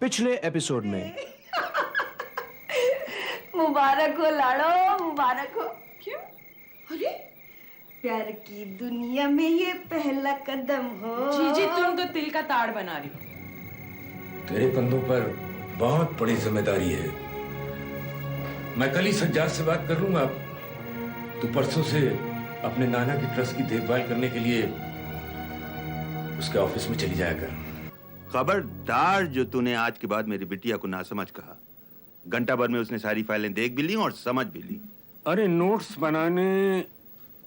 पिछले एपिसोड में। मुबारक हो लाड़ो, मुबारक हो। क्यों? अरे प्यार की दुनिया में ये पहला कदम हो। जीजी तुम तो तिल का ताड़ बना रही हो। तेरे कंधों पर बहुत बड़ी जिम्मेदारी है। मैं कल ही सज्जाद से बात कर लूंगा। तू परसों से अपने नाना की ट्रस्ट की देखभाल करने के लिए उसके ऑफिस में चली जाया कर। खबरदार जो तूने आज के बाद मेरी बिटिया को नासमझ कहा। घंटा भर में उसने सारी फाइलें देख भी ली और समझ भी ली। अरे नोट्स बनाने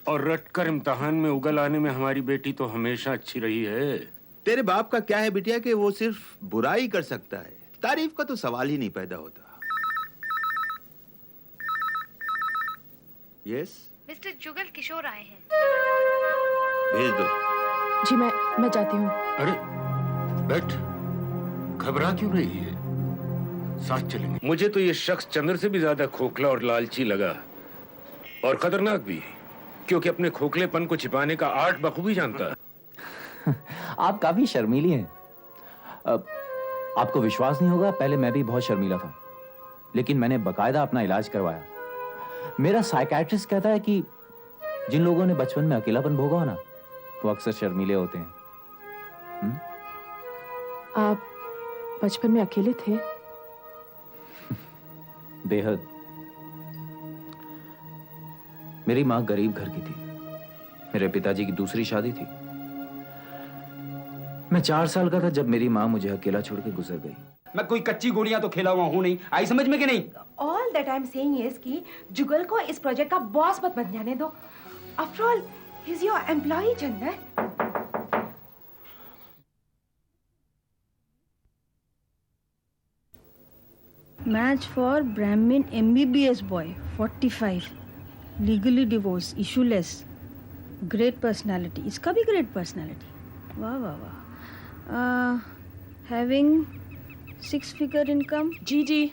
और रटकर इम्तिहान में उगल आने में हमारी बेटी तो हमेशा अच्छी रही है। तेरे बाप का क्या है बिटिया कि वो सिर्फ बुराई कर सकता है, तारीफ का तो सवाल ही नहीं पैदा होता। यस मिस्टर जुगल किशोर आए हैं। भेज दो। जी मैं जाती हूँ। अरे बैठ, घबरा क्यों रही है? साथ चलेंगे। मुझे तो ये शख्स चंद्र से भी ज्यादा खोखला और लालची लगा, और खतरनाक भी, क्योंकि अपने खोखलेपन को छिपाने का आर्ट बखूबी जानता है। आप काफी शर्मीली हैं। आपको विश्वास नहीं होगा, पहले मैं भी बहुत शर्मीला था, लेकिन मैंने बकायदा अपना इलाज करवाया। मेरा साइकियाट्रिस्ट कहता है कि जिन लोगों ने बचपन में अकेलापन भोगा हो ना, वो अक्सर शर्मीले होते हैं। आप बचपन में अकेले थे? बेहद। मेरी मां गरीब घर की थी। मेरे पिताजी की दूसरी शादी थी। मैं 4 साल का था जब मेरी मां मुझे अकेला छोड़ के गुजर गई। मैं कोई कच्ची गोलियां तो खेला हुआ हूं नहीं, आई समझ में कि नहीं? All that I'm saying is कि जुगल को इस प्रोजेक्ट का बॉस मत बन जाने दो। After all, he's your employee, Chandar. Match for Brahmin MBBS boy, 45, legally divorced, issueless, great personality. इसका भी great personality. वाह वाह वाह। Having 6-figure income. जी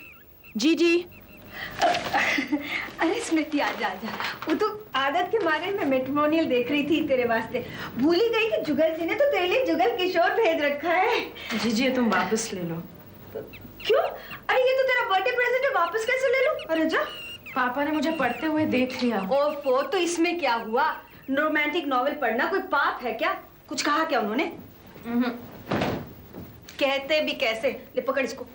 अरे स्मृति आजा आजा। वो तो आदत के मारे मैं मैट्रिमोनियल देख रही थी तेरे वास्ते। भूल ही गई कि जुगल जी ने तो तेरे लिए जुगल किशोर भेज रखा है। जीजी ये तुम वापस ले लो। क्यों? अरे ये तो तेरा बर्थडे प्रेजेंट है, वापस कैसे ले लूं? अरे जा। पापा ने मुझे पढ़ते हुए देख लिया। ओफो, तो इसमें क्या हुआ? रोमांटिक नॉवेल पढ़ना कोई पाप है क्या? कुछ कहा क्या उन्होंने? कहते भी कैसे? ले पकड़ इसको।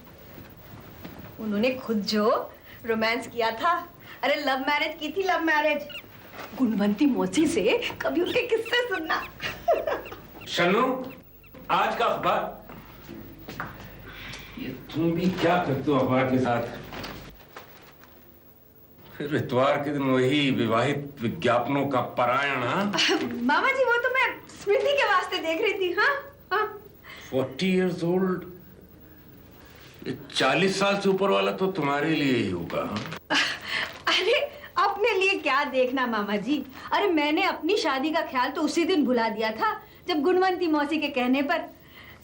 उन्होंने खुद जो रोमांस किया था, अरे लव मैरिज की थी, लव मैरिज। गुणवंती मौसी से कभी उनके किस्से सुनना। शन्नू, आज का अखबार। ये तुम भी क्या करते हो अखबार के साथ? फिर इतवार के दिन वही विवाहित विज्ञापनों का पारायण। हाँ मामा जी, वो तो मैं स्मृति के वास्ते देख रही थी। हाँ हाँ। 40 years old, 40 साल से ऊपर वाला तो तुम्हारे लिए ही होगा। अरे अपने लिए क्या देखना मामा जी। अरे मैंने अपनी शादी का ख्याल तो उसी दिन भुला दिया था जब गुणवंती मौसी के कहने पर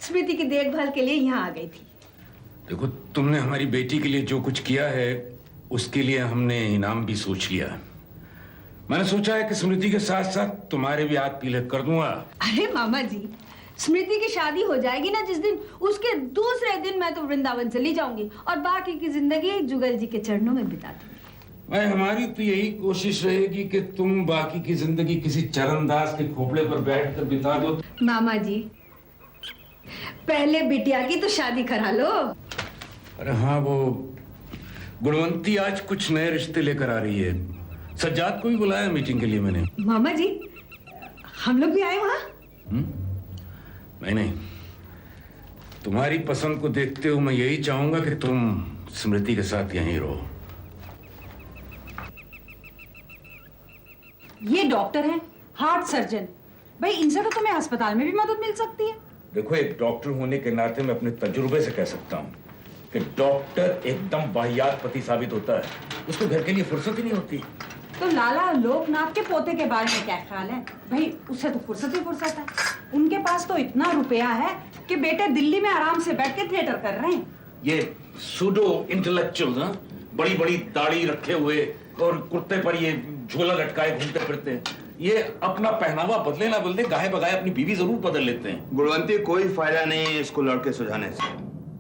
स्मृति की देखभाल के लिए यहाँ आ गई थी। देखो, तुमने हमारी बेटी के लिए जो कुछ किया है उसके लिए हमने इनाम भी सोच लिया। मैंने सोचा है कि स्मृति के साथ साथ तुम्हारे भी हाथ पीले कर दूंगा। अरे मामा जी, स्मृति की शादी हो जाएगी ना जिस दिन, उसके दूसरे दिन मैं तो वृंदावन चली जाऊंगी और बाकी की जिंदगी जुगल जी के चरणों में बिता दूंगी। भाई, हमारी तो यही कोशिश रहेगी कि तुम बाकी की जिंदगी किसी चरणदास के खोपड़े पर बैठकर बिता दो। मामा जी, पहले बिटिया की तो शादी करा लो। अरे हाँ, वो गुणवंती आज कुछ नए रिश्ते लेकर आ रही है। सज्जाद को भी बुलाया मीटिंग के लिए मैंने। मामा जी, हम लोग भी आए वहाँ? नहीं, तुम्हारी पसंद को देखते हुए मैं यही चाहूंगा कि तुम स्मृति के साथ यहीं रहो। ये डॉक्टर हैं, हार्ट सर्जन। भाई इनसे तो तुम्हें अस्पताल में भी मदद मिल सकती है। देखो, एक डॉक्टर होने के नाते मैं अपने तजुर्बे से कह सकता हूँ कि डॉक्टर एकदम वाहियात पति साबित होता है। उसको घर के लिए फुर्सत ही नहीं होती। तो लाला लोकनाथ के पोते के बारे में क्या ख्याल है? भाई उससे तो फुर्सत ही फुर्सत है। उनके पास तो इतना रुपया है कि बेटे दिल्ली में आराम से बैठ के थिएटर कर रहे हैं। ये सूडो इंटेलेक्चुअल, बड़ी बड़ी दाढ़ी रखे हुए और कुर्ते पर ये झोला लटकाए घूमते फिरते हैं। ये अपना पहनावा बदले ना बदले, गाहे बगाए अपनी बीवी जरूर बदल लेते हैं। गुणवंती, कोई फायदा नहीं है इसको लड़के सुझाने से।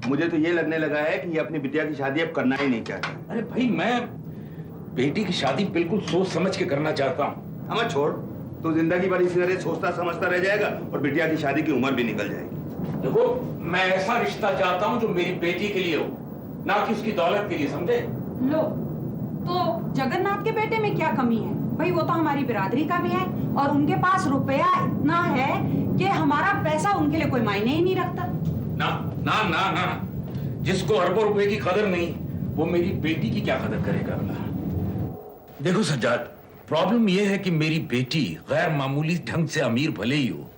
मुझे तो ये लगने लगा है कि ये अपनी बिटिया की शादी अब करना ही नहीं चाहता। अरे भाई, मैं बेटी की शादी बिल्कुल सोच समझ के करना चाहता हूँ। अमर छोड़, तू जिंदगी भर इसी तरह सोचता समझता रह जाएगा और बिटिया की शादी की उम्र भी निकल जाएगी। देखो, मैं ऐसा रिश्ता चाहता हूँ जो मेरी बेटी के लिए हो, ना कि उसकी दौलत के लिए, समझे? लो, तो जगन्नाथ के बेटे में क्या कमी है? भाई वो तो हमारी बिरादरी का भी है और उनके पास रुपया इतना है कि हमारा पैसा उनके लिए कोई मायने ही नहीं रखता। ना ना ना ना, जिसको अरबों रुपए की कदर नहीं, वो मेरी बेटी की क्या कदर करेगा? देखो सज्जाद, प्रॉब्लम ये है कि मेरी बेटी गैर मामूली ढंग से अमीर भले ही हो,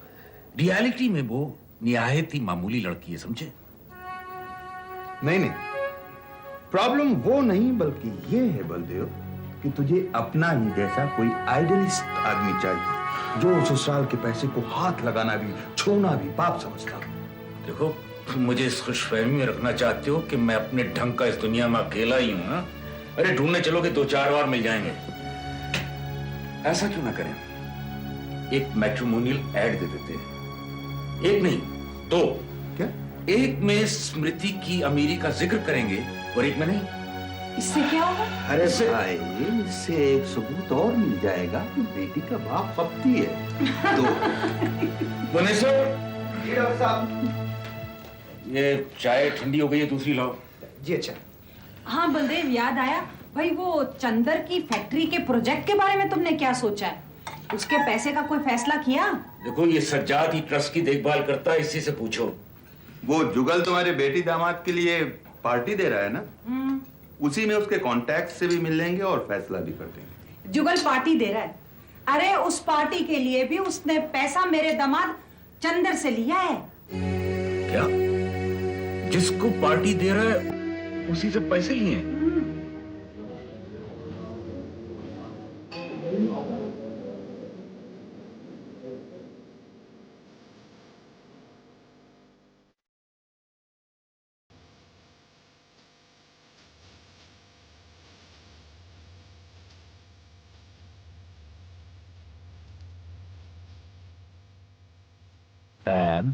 रियलिटी में वो निहायत ही मामूली लड़की है, समझे? नहीं नहीं, प्रॉब्लम वो नहीं बल्कि ये है बलदेव कि तुझे अपना ही जैसा कोई आइडियलिस्ट आदमी चाहिए जो ससुराल के पैसे को हाथ लगाना भी छूना भी पाप समझता हो। देखो, मुझे इस खुशफहमी में रखना चाहते हो कि मैं अपने ढंग का इस दुनिया में अकेला ही हूं ना? अरे ढूंढने चलोगे 2-4 और मिल जाएंगे। ऐसा क्यों ना करें, एक मैट्रिमोनियल ऐड दे देते हैं। एक नहीं, 2। क्या? एक में स्मृति की अमीरी का जिक्र करेंगे और एक में नहीं। इससे क्या होगा? अरे भाई, इससे एक सबूत और मिल जाएगा कि बेटी का बाप फप्ती है। तो भुवनेश्वर, ये चाय ठंडी हो गई है, दूसरी लाओ। जी अच्छा। हाँ बलदेव, याद आया। भाई वो चंदर की फैक्ट्री के प्रोजेक्ट के बारे में तुमने क्या सोचा है? उसके पैसे का कोई फैसला किया? देखो, ये सज्जाद ही ट्रस्ट की देखभाल करता है, इसी से पूछो। वो जुगल तुम्हारे बेटी दामाद के लिए पार्टी दे रहा है ना? उसी में उसके कॉन्टैक्ट से भी मिल लेंगे और फैसला भी कर देंगे। जुगल पार्टी दे रहा है? अरे उस पार्टी के लिए भी उसने पैसा मेरे दामाद चंदर से लिया है। क्या? जिसको पार्टी दे रहा है उसी से पैसे लिए हैं? पैम,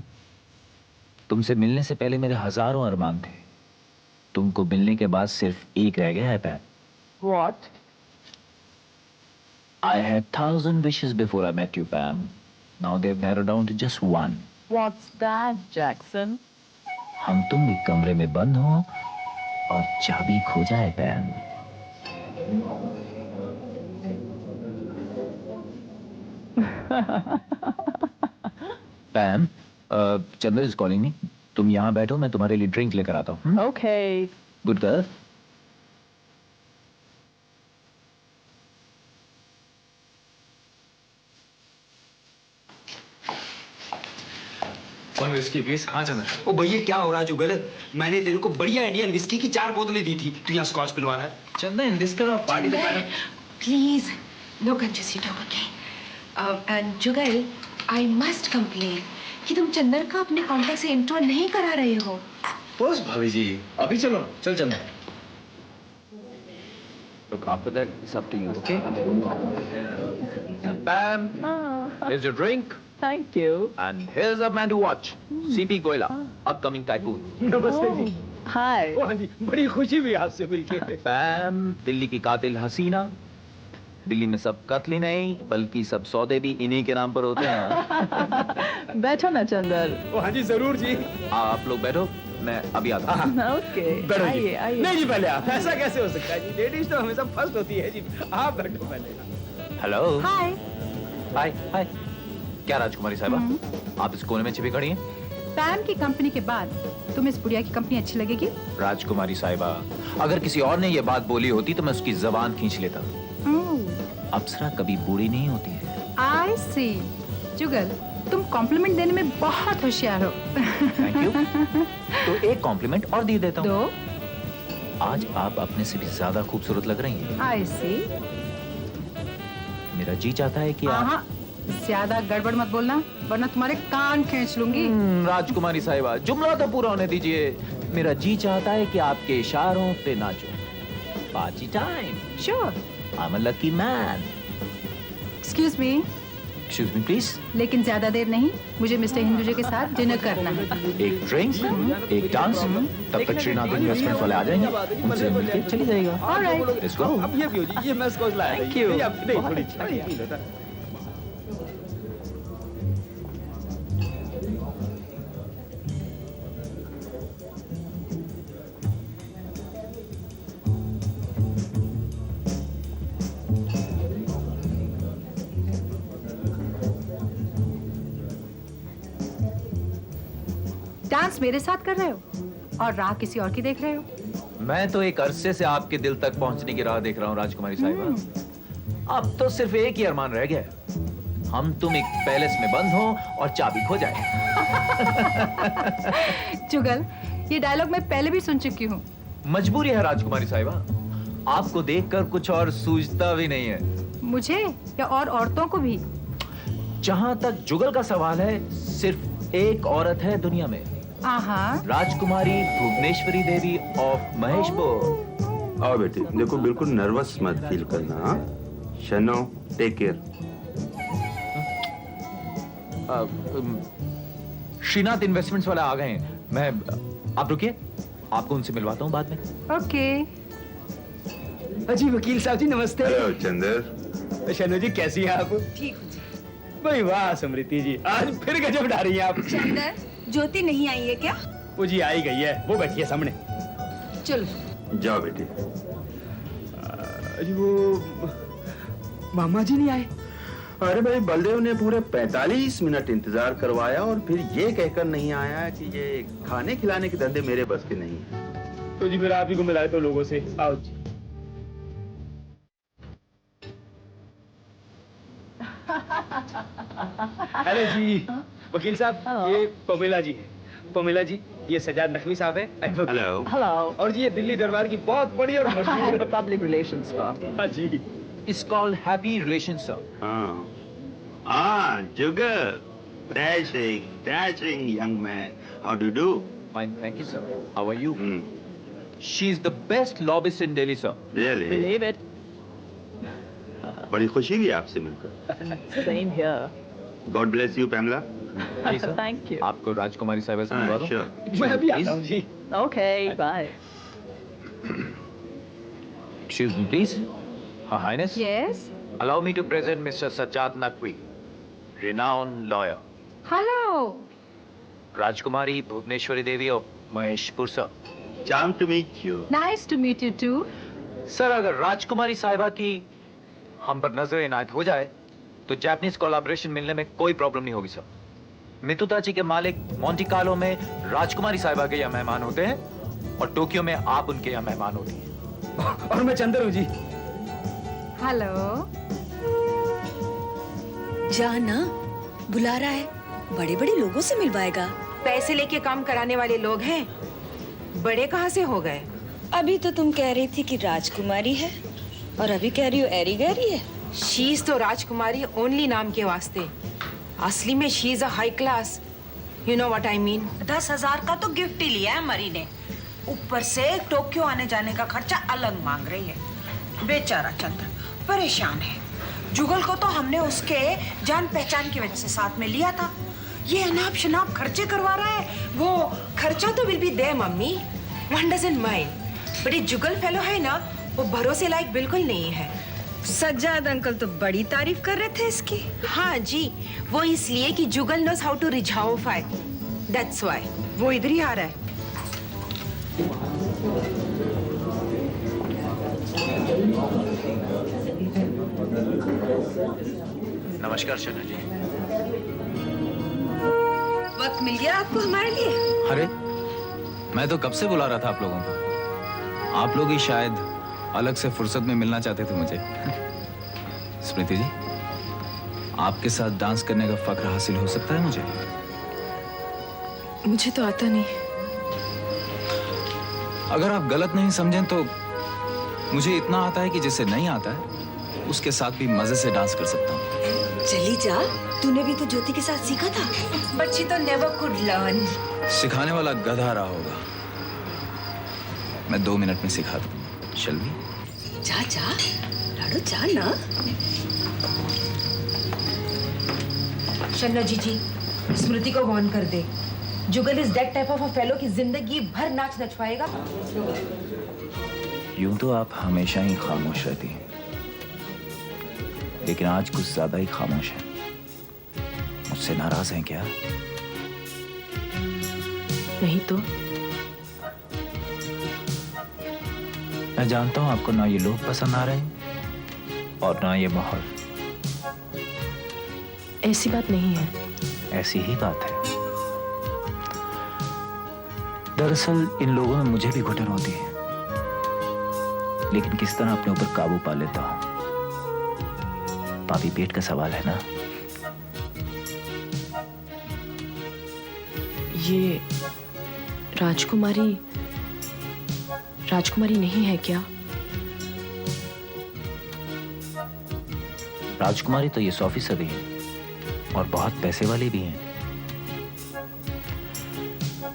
तुमसे मिलने से पहले मेरे हजारों अरमान थे। तुमको मिलने के बाद सिर्फ एक रह गया है पैम। What? I had 1,000 wishes before I met you, Pam. Now they've narrowed down to just one. What's that, Jackson? हम तुम एक कमरे में बंद हो और चाबी खो जाए, पैम। पैम, चंद्र इज कॉलिंग मी। तुम यहाँ बैठो, मैं तुम्हारे लिए ड्रिंक लेकर आता हूँ। Okay. Good girl. कौन विस्की प्लीज? हाँ चंद्र। ओ भैया, क्या हो रहा है जो गलत? मैंने तेरे को बढ़िया इंडियन विस्की की 4 बोतलें दी थी, तू यहाँ स्कॉच पिलवा रहा है। Chandra, in this kind of party Please, look and just sit over, okay? And Jugal, I must complain कि तुम चंदर का अपने कॉन्टैक्ट से इंट्रो नहीं करा रहे हो। बस भाभी जी, अभी चलो, चल चंद्र। Look, after that, it's up to you, okay? Pam, here's your drink. Thank you. And here's a man to watch. CP Goila, upcoming tycoon. नमस्ते जी। Hi. ओ हाँ जी, बड़ी खुशी हुई आपसे मिलके। पैम, दिल्ली की कातिल हसीना। दिल्ली में सब कत्ल ही नहीं, बल्कि सब सौदे भी इन्हीं के नाम पर होते हैं। बैठो ना चंदर। ओ हाँ जी, जरूर जी। आप लोग बैठो, मैं अभी आता हूँ। Okay. बैठो जी। आइए, आइए। नहीं जी, पहले आप। ऐसा कैसे हो सकता है जी? लेडीज तो हमेशा फर्स्ट होती है जी। आप बैठो पहले। हेलो। हाय। हाय हाय। क्या राजकुमारी साहिबा, आप इस कोने में छिपी खड़ी हैं? पैम की कंपनी के बाद तुम्हें इस बुढ़िया की कंपनी अच्छी लगेगी? राजकुमारी साहिबा, अगर किसी और ने ये बात बोली होती तो मैं उसकी जबान खींच लेता। अप्सरा कभी बूढ़ी नहीं होती है। I see. जुगल, तुम कॉम्प्लीमेंट देने में बहुत होशियार हो। Thank you. तो एक कॉम्प्लीमेंट और दे देता हूँ। दो। आज आप अपने से भी ज्यादा खूबसूरत लग रही हैं। I see. मेरा जी चाहता है कि आप... ज्यादा गड़बड़ मत बोलना, वरना तुम्हारे कान खींच लूंगी। राजकुमारी साहिबा, जुमला तो पूरा होने दीजिए। मेरा जी चाहता है कि आपके इशारों पे नाचो। Party time. Sure. I'm a lucky man. Excuse me. Excuse me please. लेकिन ज्यादा देर नहीं, मुझे मिस्टर हिंदुजा के साथ डिनर करना है। एक ड्रिंक, एक डांस, तब तक श्रीनाथ इन्वेस्टमेंट वाले आ जाएंगे, उनसे मिलके चली जाएगा। Alright, let's go. अब ये भी हो जी, ये मैं स्कॉच लाया। Thank you. नहीं, अब नहीं, थोड़ी चाहिए। डांस मेरे साथ कर रहे हो और राह किसी और की देख रहे हो? मैं तो एक अरसे से आपके दिल तक पहुंचने की राह देख रहा हूँ राजकुमारी साहिबा। अब तो सिर्फ एक ही अरमान रह गया है, हम तुम एक पैलेस में बंद हो और चाबी खो जाए। जुगल, ये डायलॉग मैं पहले भी सुन चुकी हूँ। मजबूरी है राजकुमारी साहिबा, आपको देखकर कुछ और सूझता भी नहीं है। मुझे या और औरतों को भी? जहां तक जुगल का सवाल है, सिर्फ एक औरत है दुनिया में, राजकुमारी भुवनेश्वरी देवी ऑफ महेशपुर। आओ बेटे, देखो बिल्कुल नर्वस मत फील करना। हाँ? Shanno, take care. Srinath investments वाले आ गए हैं, मैं आप रुकिए, आपको उनसे मिलवाता हूँ बाद में। ओके। जी वकील साहब जी नमस्ते। हेलो चंदर। शनु जी कैसी हैं आप? ठीक। भाई वाह स्मृति जी, आज फिर गजब ढा रही हैं आप। चंदर, ज्योति नहीं आई है क्या? वो जी आई गई है, वो बैठी है सामने। चलो जाओ बेटे। जी वो मामा जी नहीं आए? अरे भाई, बलदेव ने पूरे 45 मिनट इंतजार करवाया और फिर ये कहकर नहीं आया कि ये खाने खिलाने के धंधे मेरे बस के नहीं है। तो जी फिर आप ही को मिलाए तो लोगों से। आओ जी। हेलो जी वकील साहब, ये पमेला जी है। पमेला जी, ये सजाद नकवी साहब है। हेलो। हेलो। और जी ये दिल्ली दरबार की बहुत बड़ी और मशहूर पब्लिक रिलेशंस का। हाँ जी। It's called happy relations, sir. Jugal. Dashing young man. How do you do? Fine, thank you, sir. How are you? Hmm. She's the best lobbyist in Delhi, sir. Really? Believe it. बड़ी खुशी हुई आपसे मिलकर। Same here. God bless you, Pamela. जी sir. Thank you. आपको राजकुमारी साहिबा से मिलवा दूं? Sure. मैं अभी आता हूँ जी। Okay, bye. Excuse me, please. Her Highness. Yes. Allow me to present Mr. Sajjad Naqvi, renowned lawyer. Hello. राजकुमारी Bhubaneswari Devi of Maheshpur, sir. Charmed to meet you. Nice to meet you too. Sir, अगर राजकुमारी साहिबा की हम पर नजर इनायत हो जाए तो जापानीज कोलैबोरेशन मिलने में कोई प्रॉब्लम नहीं होगी सर। मितुताची के मालिक मोंटी कार्लो में राजकुमारी साहिबा के यहाँ मेहमान होते हैं और टोक्यो में आप उनके यहाँ मेहमान होती हैं। और मैं चंदर हूँ जी। हेलो। जाना बुला रहा है, बड़े बड़े लोगों से मिलवाएगा। पैसे लेके काम कराने वाले लोग हैं, बड़े कहाँ से हो गए? अभी तो तुम कह रही थी कि राजकुमारी है और अभी कह रही हो एरी गैरी है। शीज तो राजकुमारी ओनली नाम के वास्ते, असली में she is a high class. You know what I mean. 10,000 का तो गिफ्ट ही लिया है मरी ने, ऊपर से टोक्यो आने जाने का खर्चा अलग मांग रही है। बेचारा चंद्र परेशान है। जुगल को तो हमने उसके जान पहचान की वजह से साथ में लिया था, ये अनाप शनाप खर्चे करवा रहा है। वो खर्चा तो will be there mummy, one doesn't mind, but ये जुगल फेलो है ना, वो भरोसे लायक बिल्कुल नहीं है। सज्जाद अंकल तो बड़ी तारीफ कर रहे थे इसकी। हाँ जी, वो इसलिए कि जुगल नोस हाउ टू रिझाओफाई, दैट्स व्हाई वो इधर ही आ रहा है। नमस्कार शनु जी। वक्त मिल गया आपको हमारे लिए? अरे, मैं तो कब से बुला रहा था आप लोगों को। आप लोग ही शायद अलग से फुर्सत में मिलना चाहते थे मुझे। स्मृति जी, आपके साथ डांस करने का फक्र हासिल हो सकता है मुझे? मुझे तो आता नहीं। अगर आप गलत नहीं समझें तो मुझे इतना आता है कि जिसे नहीं आता है उसके साथ भी मजे से डांस कर सकता हूँ। चली जा, तूने भी तो ज्योति के साथ सीखा था। बट शी तो नेवर कुड लर्न। सिखाने वाला गधा रहा होगा। मैं 2 मिनट में सिखा दूँ। Shall we? जा जा, लाडो जा ना। शन्ना जी स्मृति को वार्न कर दे। Jugal is that type of a fellow कि जिंदगी भर नाच नचवाएगा। यूं तो आप हमेशा ही खामोश रहती हैं, लेकिन आज कुछ ज्यादा ही खामोश है। मुझसे नाराज हैं क्या? नहीं तो मैं जानता हूं आपको ना ये लोग पसंद आ रहे हैं और ना ये माहौल। ऐसी बात नहीं है। ऐसी ही बात है। दरअसल इन लोगों में मुझे भी घुटन होती है, लेकिन किस तरह अपने ऊपर काबू पा लेता हूं। पापी पेट का सवाल है ना। ये राजकुमारी नहीं है क्या? राजकुमारी तो ये 100% है और बहुत पैसे वाली भी हैं,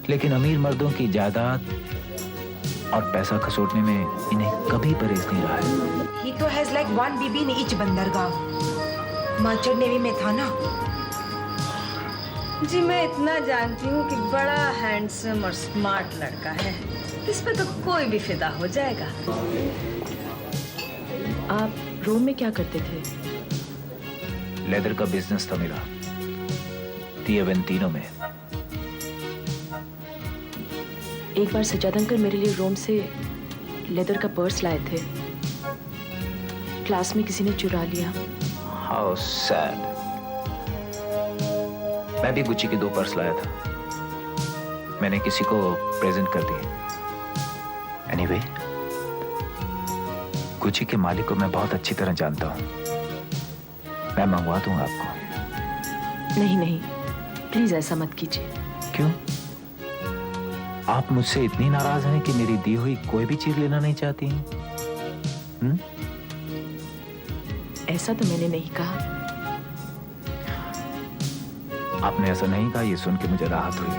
लेकिन अमीर मर्दों की जायदाद और पैसा खसोटने में इन्हें कभी परहेज नहीं रहा है। He तो has like one BB in each बंदरगाह। मर्चेंट नेवी में था ना। जी मैं इतना जानती हूँ कि बड़ा हैंडसम और स्मार्ट लड़का है, इस पे तो कोई भी फिदा हो जाएगा। आप रोम में क्या करते थे? लेदर का बिजनेस था मेरा, तिएवेंटिनो में। एक बार सज्जाद अंकल मेरे लिए रोम से लेदर का पर्स लाए थे। क्लास में किसी ने चुरा लिया। How sad। मैं भी गुच्ची के 2 पर्स लाया था, मैंने किसी को प्रेजेंट कर दिए। एनीवे, गुच्ची के मालिक को मैं बहुत अच्छी तरह जानता हूँ, मैं मंगवा दूंगा आपको। नहीं, प्लीज ऐसा मत कीजिए। क्यों? आप मुझसे इतनी नाराज हैं कि मेरी दी हुई कोई भी चीज लेना नहीं चाहती हैं? ऐसा तो मैंने नहीं कहा। आपने ऐसा नहीं कहा, ये सुन के मुझे राहत हुई।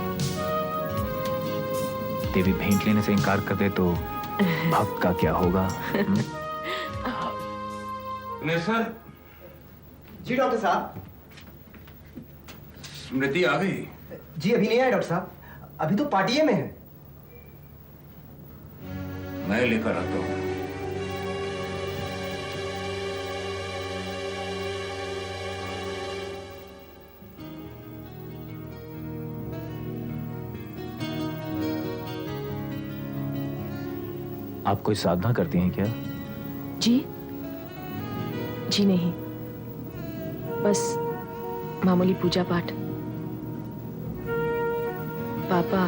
देवी भेंट लेने से इनकार कर दे तो भक्त का क्या होगा? सर। जी डॉक्टर साहब। स्मृति आ गई? जी अभी नहीं आए डॉक्टर साहब, अभी तो पार्टी में है। मैं लेकर आता हूं। आप कोई साधना करती हैं क्या? जी नहीं, बस मामूली पूजा पाठ। पापा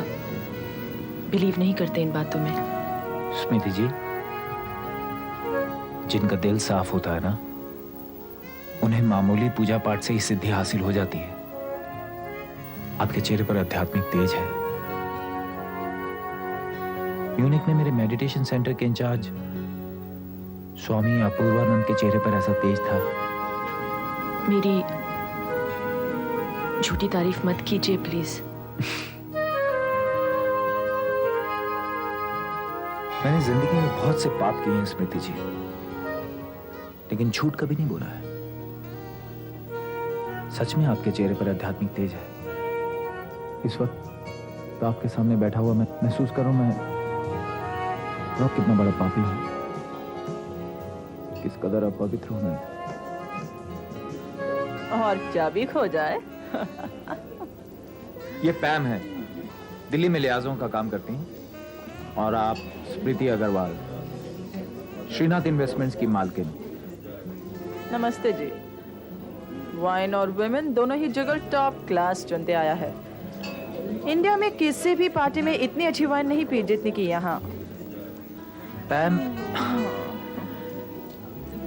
बिलीव नहीं करते इन बातों में। स्मृति जी, जिनका दिल साफ होता है ना, उन्हें मामूली पूजा पाठ से ही सिद्धि हासिल हो जाती है। आपके चेहरे पर आध्यात्मिक तेज है। म्यूनिक में मेरे मेडिटेशन सेंटर के इंचार्ज स्वामी अपूर्वानंद के चेहरे पर ऐसा तेज था। मेरी झूठी तारीफ मत कीजिए प्लीज। मैंने जिंदगी में बहुत से पाप किए हैं स्मृति जी, लेकिन झूठ कभी नहीं बोला है। सच में आपके चेहरे पर आध्यात्मिक तेज है। इस वक्त तो आपके सामने बैठा हुआ मैं महसूस करूं मैं कितना बड़ा पापी हूं, किस कदर अपवित्र हूं मैं। और चाबी खो जाए। ये पैम है, दिल्ली में लिहाजों का काम करती हैं, और आप स्मृति अग्रवाल, श्रीनाथ इन्वेस्टमेंट्स की मालकिन। नमस्ते जी। वाइन और वुमेन दोनों ही जगह टॉप क्लास चुनते आया है। इंडिया में किसी भी पार्टी में इतनी अच्छी वाइन नहीं पी जितनी की यहाँ। पैम,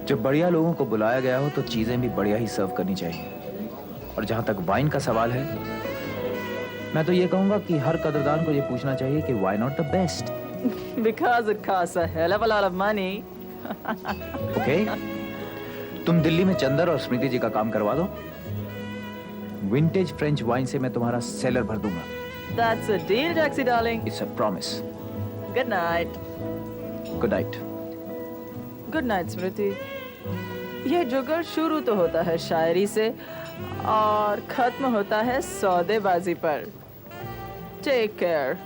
जब बढ़िया लोगों को बुलाया गया हो तो चीजें भी बढ़िया ही सर्व करनी चाहिए। और जहां तक वाइन का सवाल है, मैं तो ये कहूंगा कि हर कदरदान को ये पूछना चाहिए कि why not the best? Because it costs a hell of a lot of money. Okay, तुम दिल्ली में चंदर और स्मृति जी का काम करवा दो। विंटेज फ्रेंच वाइन से मैं तुम्हारा सेलर भर दूंगा। That's a deal, Jaxie darling. It's a promise. Good night. Good night. Good night, स्मृति। ये जुगल शुरू तो होता है शायरी से और खत्म होता है सौदेबाजी पर। Take care,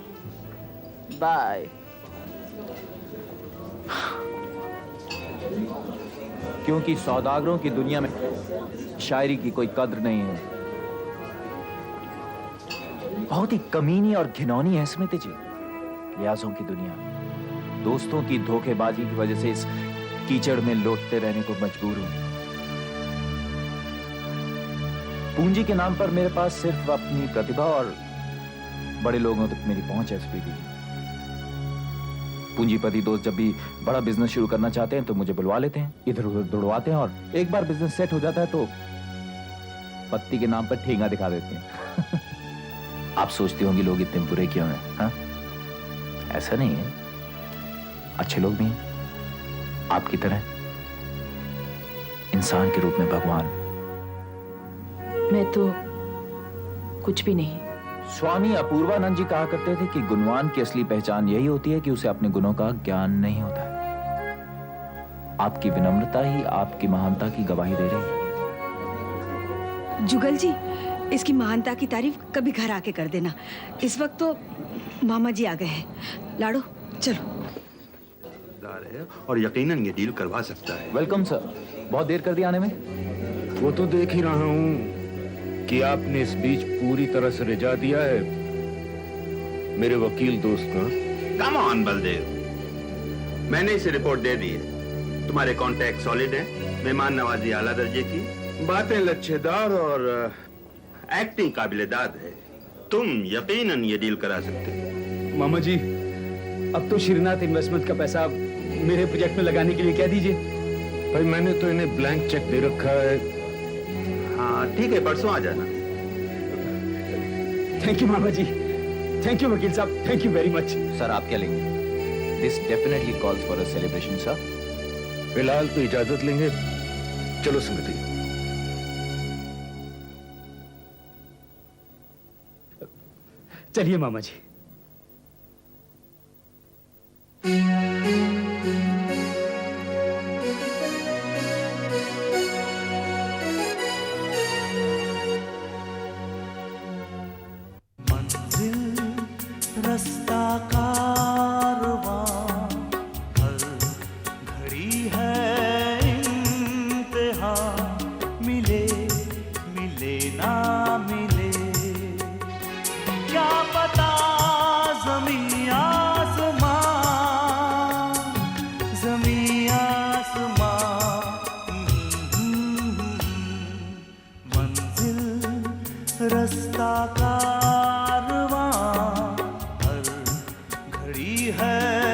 bye. क्योंकि सौदागरों की दुनिया में शायरी की कोई कद्र नहीं है। बहुत ही कमीनी और घिनौनी है स्मृति जी लिहाजों की दुनिया। दोस्तों की धोखेबाजी की वजह से इस कीचड़ में लौटते रहने को मजबूर हूं। पूंजी के नाम पर मेरे पास सिर्फ अपनी प्रतिभा और बड़े लोगों तक मेरी पहुंच है स्मृति जी। पूंजीपति दोस्त जब भी बड़ा बिजनेस शुरू करना चाहते हैं तो मुझे बुलवा लेते हैं, इधर उधर दौड़वाते हैं और एक बार बिजनेस सेट हो जाता है तो पत्ती के नाम पर ठेंगा दिखा देते हैं। आप सोचते होंगे लोग इतने बुरे क्यों हैं? हाँ? ऐसा नहीं है, अच्छे लोग भी हैं आपकी तरह, इंसान के रूप में भगवान। मैं तो कुछ भी नहीं। स्वामी अपूर्वानंद जी कहा करते थे कि गुणवान की असली पहचान यही होती है कि उसे अपने गुणों का ज्ञान नहीं होता है। आपकी विनम्रता ही आपकी महानता की गवाही दे रही है। जुगल जी, इसकी महानता की तारीफ कभी घर आके कर देना। इस वक्त तो मामा जी आ गए हैं। लाडो चलो। और यकीनन ये डील करवा सकता है। वेलकम सर, बहुत देर कर दी आने में। वो तो देख ही रहा हूं कि आपने इस बीच पूरी तरह से रिझा दिया है मेरे वकील दोस्त को। कम ऑन बलदेव, मैंने इसे रिपोर्ट दे दी है। तुम्हारे कॉन्टैक्ट सॉलिड हैं, मेहमान नवाजी आला दर्जे की, बातें लच्छेदार और एक्टिंग काबिल-ए-दाद है। तुम यकीनन ये डील करा सकते हो। मामा जी, अब तो श्रीनाथ इन्वेस्टमेंट का पैसा मेरे प्रोजेक्ट में लगाने के लिए कह दीजिए। भाई मैंने तो इन्हें ब्लैंक चेक दे रखा है। हाँ ठीक है, परसों आ जाना। थैंक यू मामा जी, थैंक यू वकील साहब, thank you very much. Sir आप क्या लेंगे? This definitely calls for a celebration sir. फिलहाल तो इजाजत लेंगे, चलो स्मृति। चलिए मामा जी। रास्ता कारवां हर घड़ी है इंतहा, मिले मिले ना मिले क्या पता ज़मीं आसमां मंजिल रास्ता कारवां है